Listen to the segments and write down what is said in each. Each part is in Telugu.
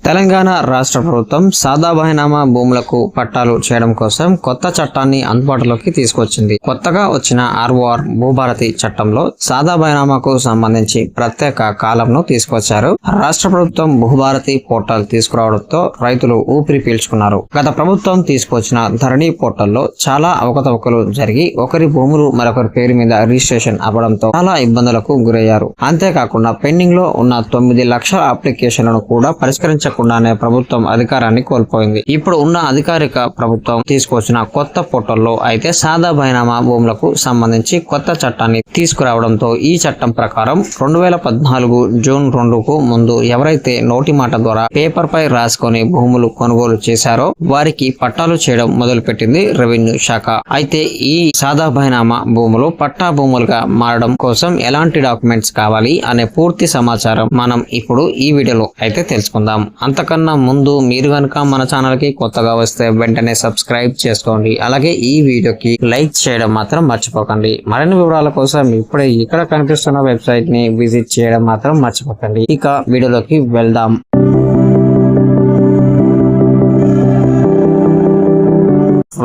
తెలంగాణ రాష్ట్ర ప్రభుత్వం సాదా బహినామా భూములకు పట్టాలు చేయడం కోసం కొత్త చట్టాన్ని అందుబాటులోకి తీసుకొచ్చింది. కొత్తగా వచ్చిన ఆర్ఓఆర్ భూభారతి చట్టంలో సాదా బహినామాకు సంబంధించి ప్రత్యేక కాలంను తీసుకొచ్చారు. రాష్ట్ర ప్రభుత్వం భూభారతి పోర్టల్ తీసుకురావడంతో రైతులు ఊపిరి పీల్చుకున్నారు. గత ప్రభుత్వం తీసుకొచ్చిన ధరణి పోర్టల్లో చాలా అవకతవకలు జరిగి ఒకరి భూములు మరొకరి పేరు మీద రిజిస్ట్రేషన్ అవ్వడంతో చాలా ఇబ్బందులకు గురయ్యారు. అంతేకాకుండా పెండింగ్ లో ఉన్న 9 లక్షల అప్లికేషన్లను కూడా పరిష్కరించకుండానే ప్రభుత్వం అధికారాన్ని కోల్పోయింది. ఇప్పుడు ఉన్న అధికారిక ప్రభుత్వం తీసుకొచ్చిన కొత్త పోర్టల్లో అయితే సాదా బహినామా భూములకు సంబంధించి కొత్త చట్టాన్ని తీసుకురావడంతో ఈ చట్టం ప్రకారం 2014 జూన్ 2కు ముందు ఎవరైతే నోటి మాట ద్వారా పేపర్ పై రాసుకొని భూములు కొనుగోలు చేశారో వారికి పట్టాలు చేయడం మొదలుపెట్టింది రెవెన్యూ శాఖ. అయితే ఈ సాదా బహినామా భూములు పట్టా భూములుగా మారడం కోసం ఎలాంటి డాక్యుమెంట్స్ కావాలి అనే పూర్తి సమాచారం మనం ఇప్పుడు ఈ వీడియోలో అయితే తెలుసుకుందాం. అంతకన్నా ముందు మీరు కనుక మన ఛానల్ కి కొత్తగా వస్తే వెంటనే సబ్స్క్రైబ్ చేసుకోండి. అలాగే ఈ వీడియోకి లైక్ చేయడం మాత్రం మర్చిపోకండి. మరిన్ని వివరాల కోసం ఇప్పుడే ఇక్కడ కనిపిస్తున్న వెబ్సైట్ ని విజిట్ చేయడం మాత్రం మర్చిపోకండి. ఇక వీడియోలోకి వెళ్దాం.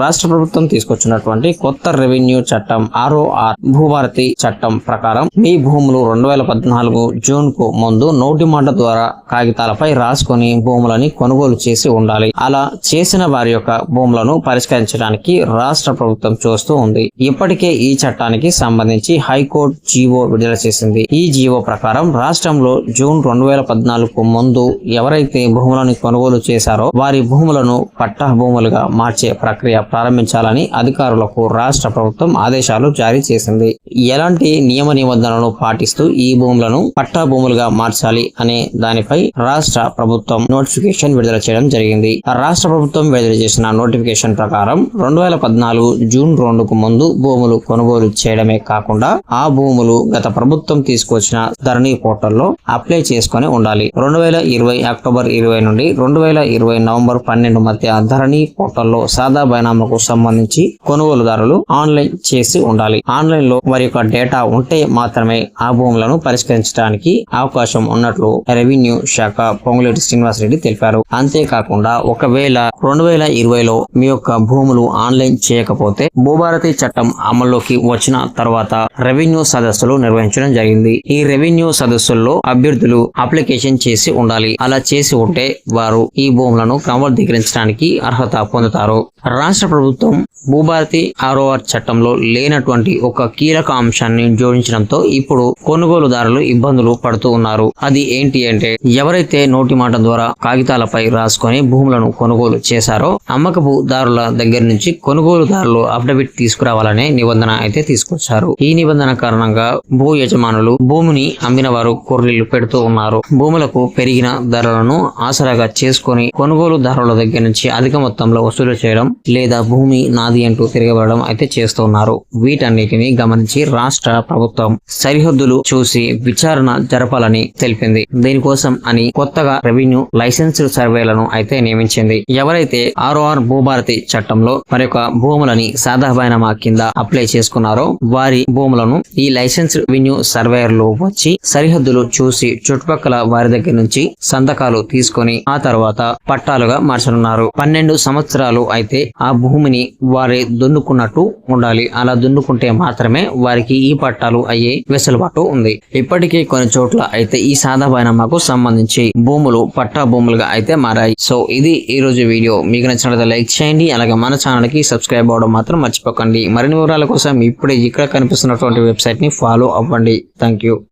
రాష్ట్ర ప్రభుత్వం తీసుకొచ్చినటువంటి కొత్త రెవెన్యూ చట్టం ఆర్ఓఆర్ భూభారతి చట్టం ప్రకారం మీ భూములు 2014 జూన్ కు ముందు నోటి మాట ద్వారా కాగితాలపై రాసుకొని భూములని కొనుగోలు చేసి ఉండాలి. అలా చేసిన వారి యొక్క భూములను పరిష్కరించడానికి రాష్ట్ర ప్రభుత్వం చూస్తూ ఉంది. ఇప్పటికే ఈ చట్టానికి సంబంధించి హైకోర్టు జీవో విడుదల చేసింది. ఈ జీవో ప్రకారం రాష్ట్రంలో జూన్ 2014 ముందు ఎవరైతే భూములను కొనుగోలు చేశారో వారి భూములను పట్టా భూములుగా మార్చే ప్రక్రియ ప్రారంభించాలని అధికారులకు రాష్ట్ర ప్రభుత్వం ఆదేశాలు జారీ చేసింది. ఎలాంటి నియమ నిబంధనలను పాటిస్తూ ఈ భూములను పట్టా భూములుగా మార్చాలి అనే దానిపై రాష్ట్ర ప్రభుత్వం నోటిఫికేషన్ విడుదల చేయడం జరిగింది. రాష్ట్ర ప్రభుత్వం విడుదల చేసిన నోటిఫికేషన్ ప్రకారం 2014 జూన్ 2కు ముందు భూములు కొనుగోలు చేయడమే కాకుండా ఆ భూములు గత ప్రభుత్వం తీసుకొచ్చిన ధరణి పోర్టల్లో అప్లై చేసుకుని ఉండాలి. 2020 అక్టోబర్ 20 నుండి 2020 నవంబర్ 12 మధ్య ధరణి పోర్టల్లో సాదా బహినామాకు సంబంధించి కొనుగోలుదారులు ఆన్లైన్ చేసి ఉండాలి. ఆన్లైన్ లో వారి యొక్క డేటా ఉంటే మాత్రమే ఆ భూములను పరిష్కరించడానికి అవకాశం ఉన్నట్లు రెవెన్యూ శాఖ పొంగులేటి శ్రీనివాసరెడ్డి తెలిపారు. అంతేకాకుండా ఒకవేళ 2020లో మీ యొక్క భూములు ఆన్లైన్ చేయకపోతే భూభారతి చట్టం అమల్లోకి వచ్చిన తర్వాత రెవెన్యూ సదస్సులు నిర్వహించడం జరిగింది. ఈ రెవెన్యూ సదస్సుల్లో అభ్యర్థులు అప్లికేషన్ చేసి ఉండాలి. అలా చేసి ఉంటే వారు ఈ భూములను క్రమబద్ధీకరించడానికి అర్హత పొందుతారు. రాష్ట్ర ప్రభుత్వం భూభారతి ఆర్ఓఆర్ చట్టంలో లేనటువంటి ఒక కీలక అంశాన్ని జోడించడంతో ఇప్పుడు కొనుగోలుదారులు ఇబ్బందులు పడుతూ ఉన్నారు. అది ఏంటి అంటే ఎవరైతే నోటి మాట ద్వారా కాగితాలపై రాసుకొని భూములను కొనుగోలు చేశారో అమ్మకపు దారుల దగ్గర నుంచి కొనుగోలుదారులు అఫిడవిట్ తీసుకురావాలనే నిబంధన అయితే తీసుకొచ్చారు. ఈ నిబంధన కారణంగా భూ యజమానులు భూమిని అమ్మిన వారు కొర్రీలు పెడుతూ ఉన్నారు. భూములకు పెరిగిన ధరలను ఆసరాగా చేసుకుని కొనుగోలుదారుల దగ్గర నుంచి అధిక మొత్తంలో వసూలు చేయడం లేదా భూమి నాది అంటూ తిరగబడడం అయితే చేస్తున్నారు. వీటన్నిటిని గమనించి రాష్ట్ర ప్రభుత్వం సరిహద్దులు చూసి విచారణ జరపాలని తెలిపింది. దీనికోసం అని కొత్తగా రెవెన్యూ లైసెన్స్డ్ సర్వేలను అయితే నియమించింది. ఎవరైతే ఆర్ఓఆర్ భూభారతి చట్టంలో మరి యొక్క భూములని సాదా బహినామా కింద అప్లై చేసుకున్నారో వారి భూములను ఈ లైసెన్స్డ్ రెవెన్యూ సర్వేయర్లు వచ్చి సరిహద్దులు చూసి చుట్టుపక్కల వారి దగ్గర నుంచి సంతకాలు తీసుకొని ఆ తర్వాత పట్టాలుగా మార్చనున్నారు. 12 సంవత్సరాలు అయితే ఆ భూమిని వారే దున్నుకున్నట్టు ఉండాలి. అలా దున్నుకుంటే మాత్రమే వారికి ఈ పట్టాలు అయ్యే వెసులుబాటు ఉంది. ఇప్పటికీ కొన్ని చోట్ల అయితే ఈ సాదా బహినామాకు సంబంధించి భూములు పట్టా భూములుగా అయితే మారాయి. సో ఇది ఈ రోజు వీడియో. మీకు నచ్చినట్లయితే లైక్ చేయండి. అలాగే మన ఛానల్ కి సబ్స్క్రైబ్ అవ్వడం మాత్రం మర్చిపోకండి. మరిన్ని వివరాల కోసం ఇప్పుడే ఇక్కడ కనిపిస్తున్నటువంటి వెబ్సైట్ ని ఫాలో అవ్వండి. Thank you.